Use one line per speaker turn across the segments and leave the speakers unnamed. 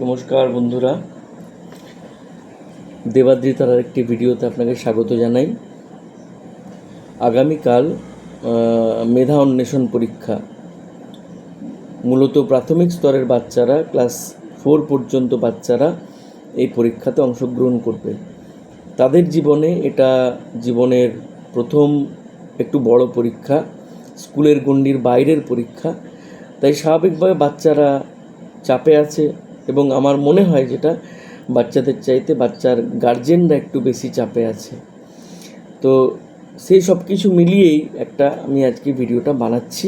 নমস্কার বন্ধুরা, দেবাদ্রিতার একটি ভিডিওতে আপনাকে স্বাগত জানাই। আগামীকাল মেধা অন্বেষণ পরীক্ষা। মূলত প্রাথমিক স্তরের বাচ্চারা, ক্লাস 4 পর্যন্ত বাচ্চারা এই পরীক্ষাতে অংশগ্রহণ করবে। তাদের জীবনে এটা জীবনের প্রথম একটু বড় পরীক্ষা, স্কুলের গণ্ডির বাইরের পরীক্ষা। তাই স্বাভাবিকভাবে বাচ্চারা চাপে আছে এবং আমার মনে হয় যেটা বাচ্চাদের চাইতে বাচ্চার গার্জেনরা একটু বেশি চাপে আছে। তো সেই সব কিছু মিলিয়েই আমি আজকে ভিডিওটা বানাচ্ছি।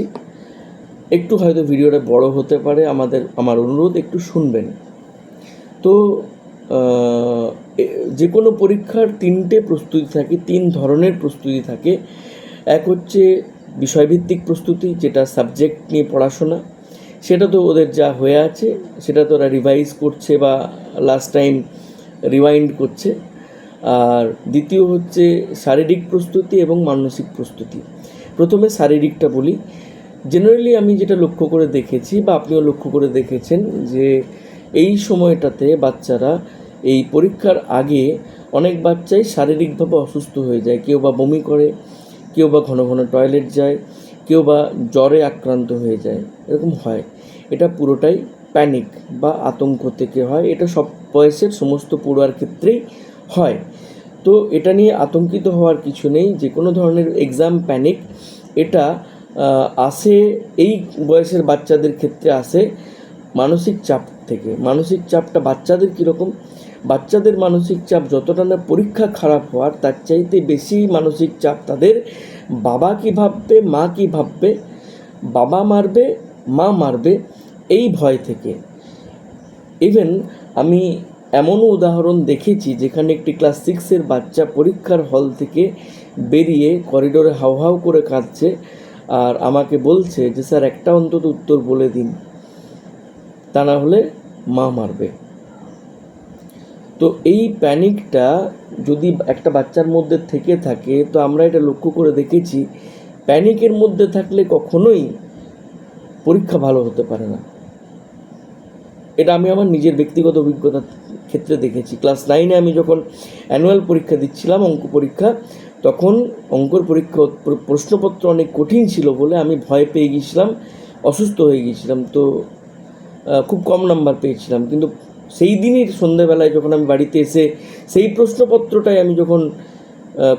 একটু হয়তো ভিডিওটা বড় হতে পারে, আমার অনুরোধ একটু শুনবেন। তো যে কোনো পরীক্ষার 3টে প্রস্তুতি থাকে, 3 ধরনের প্রস্তুতি থাকে। এক হচ্ছে বিষয়ভিত্তিক প্রস্তুতি, যেটা সাবজেক্ট নিয়ে পড়াশোনা, সেটা তো ওদের যা হয়ে আছে সেটা তো ওরা রিভাইজ করছে বা লাস্ট টাইম রিওয়াইন্ড করছে। আর দ্বিতীয় হচ্ছে শারীরিক প্রস্তুতি এবং মানসিক প্রস্তুতি। প্রথমে শারীরিকটা বলি। জেনারেলি আমি যেটা লক্ষ্য করে দেখেছি বা আপনিও লক্ষ্য করে দেখেছেন যে এই সময়টাতে বাচ্চারা এই পরীক্ষার আগে অনেক বাচ্চাই শারীরিকভাবে অসুস্থ হয়ে যায়। কেউ বা বমি করে, কেউ বা ঘন ঘন টয়লেট যায়, কেউ বা জ্বরে আক্রান্ত হয়ে যায়, এরকম হয়। এটা পুরোটাই প্যানিক বা আতঙ্ক থেকে হয়। এটা সব বয়সের সমস্ত পড়ুয়ার ক্ষেত্রেই হয়। তো এটা নিয়ে আতঙ্কিত হওয়ার কিছু নেই। যে কোনো ধরনের এক্সাম প্যানিক এটা আসে, এই বয়সের বাচ্চাদের ক্ষেত্রে আসে মানসিক চাপ থেকে। মানসিক চাপটা বাচ্চাদের কীরকম? বাচ্চাদের মানসিক চাপ যতটা না পরীক্ষা খারাপ হওয়ার, তার চাইতে বেশি মানসিক চাপ তাদের বাবা কী ভাববে, মা কী ভাববে, বাবা মারবে, মা মারবে, এই ভয় থেকে। ইভেন আমি এমনও উদাহরণ দেখেছি যেখানে একটি ক্লাস 6-এর বাচ্চা পরীক্ষার হল থেকে বেরিয়ে করিডোরে হাউ হাউ করে কাঁদছে আর আমাকে বলছে যে স্যার একটা অন্তত উত্তর বলে দিন, তা না হলে মা মারবে। তো এই প্যানিকটা যদি একটা বাচ্চার মধ্যে থেকে থাকে, তো আমরা এটা লক্ষ্য করে দেখেছি, প্যানিকের মধ্যে থাকলে কখনোই পরীক্ষা ভালো হতে পারে না। এটা আমি আমার নিজের ব্যক্তিগত অভিজ্ঞতার ক্ষেত্রে দেখেছি। ক্লাস 9-এ আমি যখন অ্যানুয়াল পরীক্ষা দিচ্ছিলাম, অঙ্ক পরীক্ষা, তখন অঙ্কর পরীক্ষা প্রশ্নপত্র অনেক কঠিন ছিল বলে আমি ভয় পেয়ে গিয়েছিলাম, অসুস্থ হয়ে গিয়েছিলাম। তো খুব কম নাম্বার পেয়েছিলাম। কিন্তু সেই দিনই সন্ধ্যেবেলায় যখন আমি বাড়িতে এসে সেই প্রশ্নপত্রটাই আমি যখন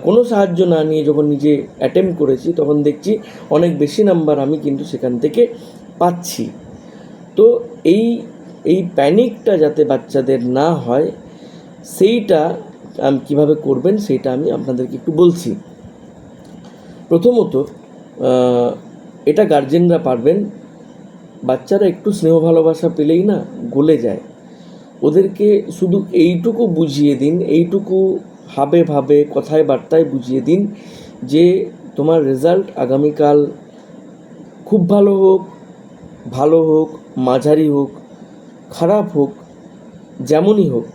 কোনো সাহায্য না নিয়ে যখন নিজে অ্যাটেম্প করেছি, তখন দেখছি অনেক বেশি নাম্বার আমি কিন্তু সেখান থেকে পাচ্ছি। তো এই প্যানিকটা যাতে বাচ্চাদের না হয়, সেইটা কীভাবে করবেন সেইটা আমি আপনাদেরকে একটু বলছি। প্রথমত এটা গার্জেনরা পারবেন। বাচ্চারা একটু স্নেহ ভালোবাসা পেলেই না গলে যায়। ওদেরকে শুধু এইটুকু বুঝিয়ে দিন, এইটুকু হাবে ভাবে কথায় বার্তায় বুঝিয়ে দিন যে তোমার রেজাল্ট আগামীকাল খুব ভালো হোক, মাঝারি হোক, খারাপ হোক, যেমনই হোক,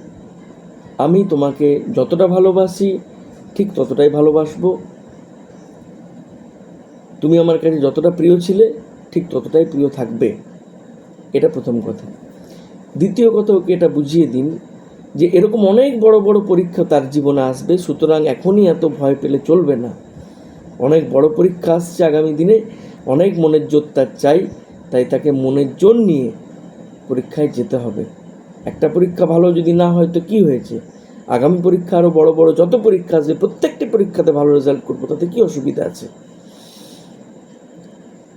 আমি তোমাকে যতটা ভালোবাসি ঠিক ততটাই ভালোবাসবো। তুমি আমার কাছে যতটা প্রিয় ছিলে ঠিক ততটাই প্রিয় থাকবে। এটা প্রথম কথা। দ্বিতীয় কথা, ওকে এটা বুঝিয়ে দিন যে এরকম অনেক বড় বড় পরীক্ষা তার জীবনে আসবে, সুতরাং এখনই এত ভয় পেলে চলবে না। অনেক বড় পরীক্ষা আসছে আগামী দিনে, অনেক মনের জোর তার চাই, তাই তাকে মনের জোর নিয়ে পরীক্ষায় যেতে হবে। একটা পরীক্ষা ভালো যদি না হয় তো কী হয়েছে? আগামী পরীক্ষা আরও বড় বড় যত পরীক্ষা আসবে প্রত্যেকটি পরীক্ষাতে ভালো রেজাল্ট করবো, তাতে কী অসুবিধা আছে?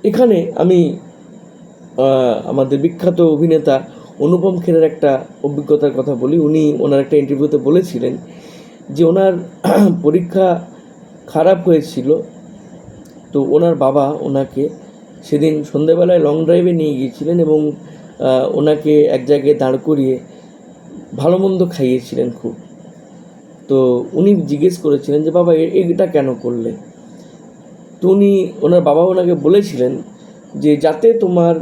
এখানে আমি আমাদের বিখ্যাত অভিনেতা অনুপম খেরের একটা অভিজ্ঞতার কথা বলি। উনি ওনার একটা ইন্টারভিউতে বলেছিলেন যে ওনার পরীক্ষা খারাপ হয়েছিল। তো ওনার বাবা ওনাকে সেদিন সন্ধ্যেবেলায় লং ড্রাইভে নিয়ে গিয়েছিলেন এবং ওনাকে এক জায়গায় দাঁড় করিয়ে ভালো মন্দ খাইয়েছিলেন খুব। তো উনি জিজ্ঞেস করেছিলেন যে বাবা এটা কেন করলে? তো ওনার বাবা ওনাকে বলেছিলেন যে যাতে তোমার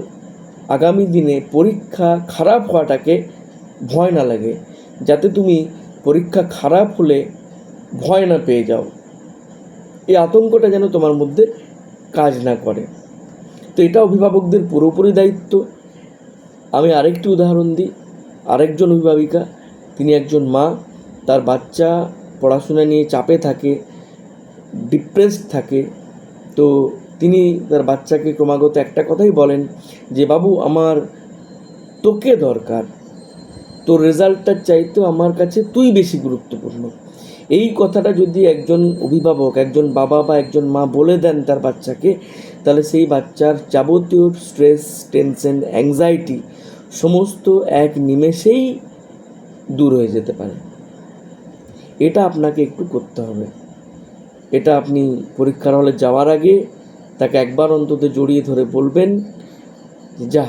আগামী দিনে পরীক্ষা খারাপ হওয়াটাকে ভয় না লাগে, যাতে তুমি পরীক্ষা খারাপ হলে ভয় না পেয়ে যাও, এই আতঙ্কটা যেন তোমার মধ্যে কাজ না করে। তো এটা অভিভাবকদের পুরোপুরি দায়িত্ব। আমি আরেকটি উদাহরণ দিই। আরেকজন অভিভাবিকা, তিনি একজন মা, তার বাচ্চা পড়াশোনা নিয়ে চাপে থাকে, ডিপ্রেসড থাকে, তো তিনি তার বাচ্চাকে ক্রমাগত একটা কথাই বলেন যে বাবু আমার তোকে দরকার, তোর রেজাল্টটার চাইতেও আমার কাছে তুই বেশি গুরুত্বপূর্ণ। এই কথাটা যদি একজন অভিভাবক, একজন বাবা বা একজন মা বলে দেন তার বাচ্চাকে, তাহলে সেই বাচ্চার যাবতীয় স্ট্রেস, টেনশন, অ্যাংজাইটি সমস্ত এক নিমেষেই দূর হয়ে যেতে পারে। এটা আপনাকে একটু করতে হবে। এটা আপনি পরীক্ষার হলে যাওয়ার আগে তাকে একবার অন্তত জড়িয়ে ধরে বলবেন যে যা,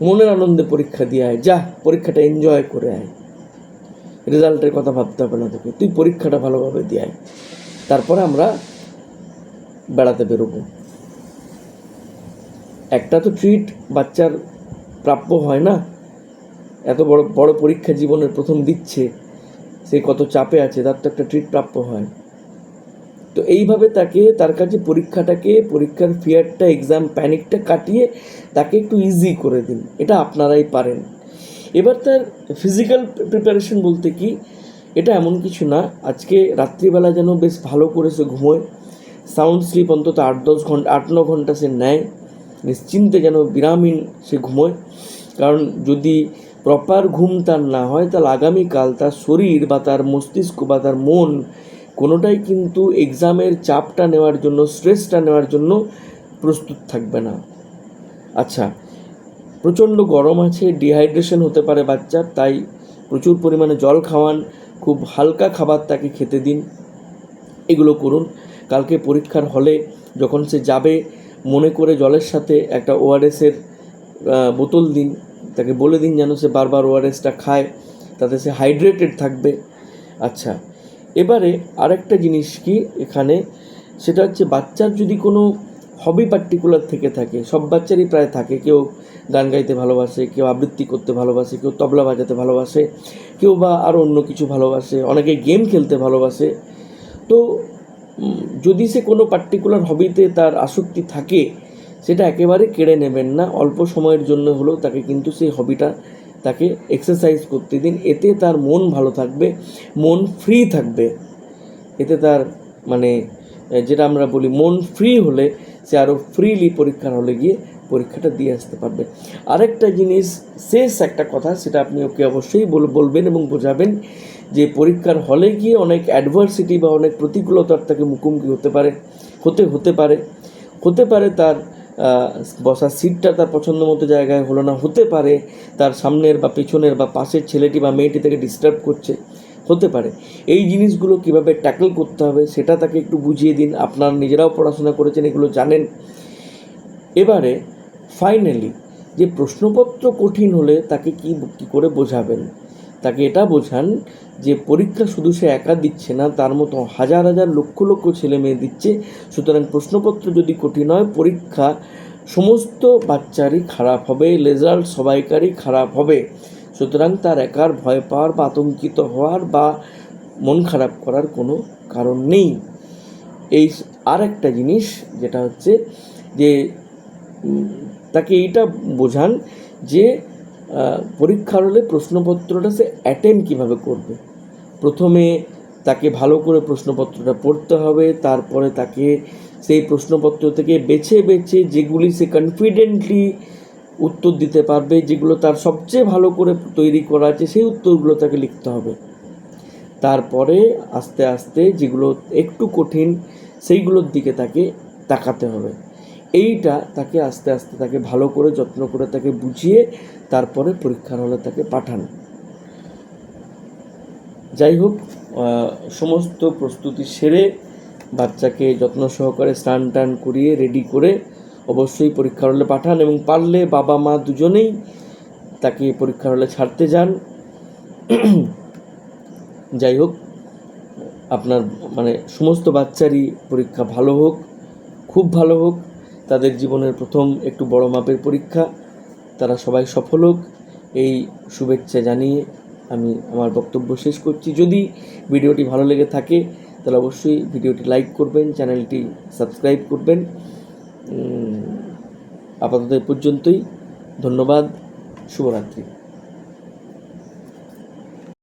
মনের আনন্দে পরীক্ষা দিয়ে আয়, যা পরীক্ষাটা এনজয় করে আয়, রেজাল্টের কথা ভাবতে হবে না তোকে, তুই পরীক্ষাটা ভালোভাবে দিয়ে আয়, তারপরে আমরা বেড়াতে বেরোবো। একটা তো ট্রিট বাচ্চার প্রাপ্য হয় না? এত বড় বড় পরীক্ষা জীবনের প্রথম দিচ্ছে, সে কত চাপে আছে, তার তো একটা ট্রিট প্রাপ্য হয়। তো এইভাবে তাকে, তার কাছে পরীক্ষার ফিয়ারটা, এক্সাম প্যানিকটা কাটিয়ে তাকে একটু ইজি করে দিন। এটা আপনারাই পারেন। এবার তার ফিজিক্যাল প্রিপারেশন বলতে কি, এটা এমন কিছু না আজকে রাত্রিবেলা যেন বেশ ভালো করে সে ঘুমোয়, সাউন্ড স্লিপ অন্তত 8-9 ঘন্টা সে নেয়, নিশ্চিন্তে যেন বিরামহীন সে ঘুমোয়। কারণ যদি প্রপার ঘুম তার না হয়, তাহলে আগামীকাল তার শরীর বা তার মস্তিষ্ক বা তার মন কোনোটাই কিন্তু এক্সামের চাপটা নেওয়ার জন্য, স্ট্রেসটা নেওয়ার জন্য প্রস্তুত থাকবে না। আচ্ছা, প্রচণ্ড গরম আছে, ডিহাইড্রেশন হতে পারে বাচ্চার, তাই প্রচুর পরিমাণে জল খাওয়ান, খুব হালকা খাবার তাকে খেতে দিন, এগুলো করুন। কালকে পরীক্ষার হলে যখন সে যাবে, মনে করে জলের সাথে একটা ওআরএসের বোতল দিন, তাকে বলে দিন যেন সে বারবার ওআরএসটা খায়, তাতে সে হাইড্রেটেড থাকবে। আচ্ছা, এবারে আরেকটা জিনিস কি এখানে, সেটা হচ্ছে বাচ্চার যদি কোনো হবি পার্টিকুলার থেকে থাকে, সব বাচ্চারই প্রায় থাকে, কেউ গান গাইতে ভালোবাসে, কেউ আবৃত্তি করতে ভালোবাসে, কেউ তবলা বাজাতে ভালোবাসে, কেউ বা আরও অন্য কিছু ভালোবাসে, অনেকে গেম খেলতে ভালোবাসে। তো যদি সে কোনো পার্টিকুলার হবিতে তার আসক্তি থাকে, সেটা একেবারে কেড়ে নেবেন না, অল্প সময়ের জন্য হলেও তাকে কিন্তু সেই হবিটা তাকে এক্সারসাইজ করতে দিন। এতে তার মন ভালো থাকবে, মন ফ্রি থাকবে, এতে তার মানে যেটা আমরা বলি মন ফ্রি হলে সে আরও ফ্রিলি পরীক্ষার হলে গিয়ে পরীক্ষাটা দিয়ে আসতে পারবে। আরেকটা জিনিস, শেষ একটা কথা, সেটা আপনি ওকে অবশ্যই বলবেন এবং বোঝাবেন যে পরীক্ষার হলে গিয়ে অনেক অ্যাডভার্সিটি বা অনেক প্রতিকূলতার তাকে মুখোমুখি হতে পারে তার বসার সিটটা তার পছন্দ মতো জায়গায় হলো না, হতে পারে তার সামনের বা পেছনের বা পাশের ছেলেটি বা মেয়েটি তাকে ডিস্টার্ব করছে, হতে পারে। এই জিনিসগুলো কিভাবে ট্যাকল করতে হবে সেটা তাকে একটু বুঝিয়ে দিন। আপনারা নিজেরাও পড়াশোনা করেছেন, এগুলো জানেন। এবারে ফাইনালি যে প্রশ্নপত্র কঠিন হলে তাকে কী করে বোঝাবেন, তাকে এটা বোঝান যে পরীক্ষা শুধু সে একা দিচ্ছে না, তার মতো হাজার হাজার লক্ষ লক্ষ ছেলে মেয়ে দিচ্ছে। সুতরাং প্রশ্নপত্র যদি কঠিন হয়, পরীক্ষা সমস্ত বাচ্চারই খারাপ হবে, রেজাল্ট সবাইকারই খারাপ হবে। সুতরাং তার একার ভয় পাওয়ার বা আতঙ্কিত হওয়ার বা মন খারাপ করার কোনো কারণ নেই। এই আর একটা জিনিস যেটা হচ্ছে যে তাকে এইটা বোঝান যে পরীক্ষার হলে প্রশ্নপত্রটা সে অ্যাটেম্প কীভাবে করবে। প্রথমে তাকে ভালো করে প্রশ্নপত্রটা পড়তে হবে, তারপরে তাকে সেই প্রশ্নপত্র থেকে বেছে বেছে যেগুলি সে কনফিডেন্টলি উত্তর দিতে পারবে, যেগুলো তার সবচেয়ে ভালো করে তৈরি করা আছে, সেই উত্তরগুলো তাকে লিখতে হবে। তারপরে আস্তে আস্তে যেগুলো একটু কঠিন সেইগুলোর দিকে তাকে তাকাতে হবে। এইটা তাকে আস্তে আস্তে তাকে ভালো করে যত্ন করে তাকে বুঝিয়ে তারপরে পরীক্ষার হলে তাকে পাঠান। যাই হোক, সমস্ত প্রস্তুতি সেরে বাচ্চাকে যত্ন সহকারে স্নান টান করিয়ে রেডি করে অবশ্যই পরীক্ষার হলে পাঠান, এবং পারলে বাবা মা দুজনেই তাকে পরীক্ষার হলে ছাড়তে যান। যাই হোক, আপনার সমস্ত বাচ্চারই পরীক্ষা ভালো হোক, খুব ভালো হোক, তাদের জীবনের প্রথম একটু বড় মাপের পরীক্ষা, তারা সবাই সফল হোক, এই শুভেচ্ছা জানিয়ে আমি আমার বক্তব্য শেষ করছি। যদি ভিডিওটি ভালো লেগে থাকে তাহলে অবশ্যই ভিডিওটি লাইক করবেন, চ্যানেলটি সাবস্ক্রাইব করবেন। আপাতত এ পর্যন্তই। ধন্যবাদ। শুভরাত্রি।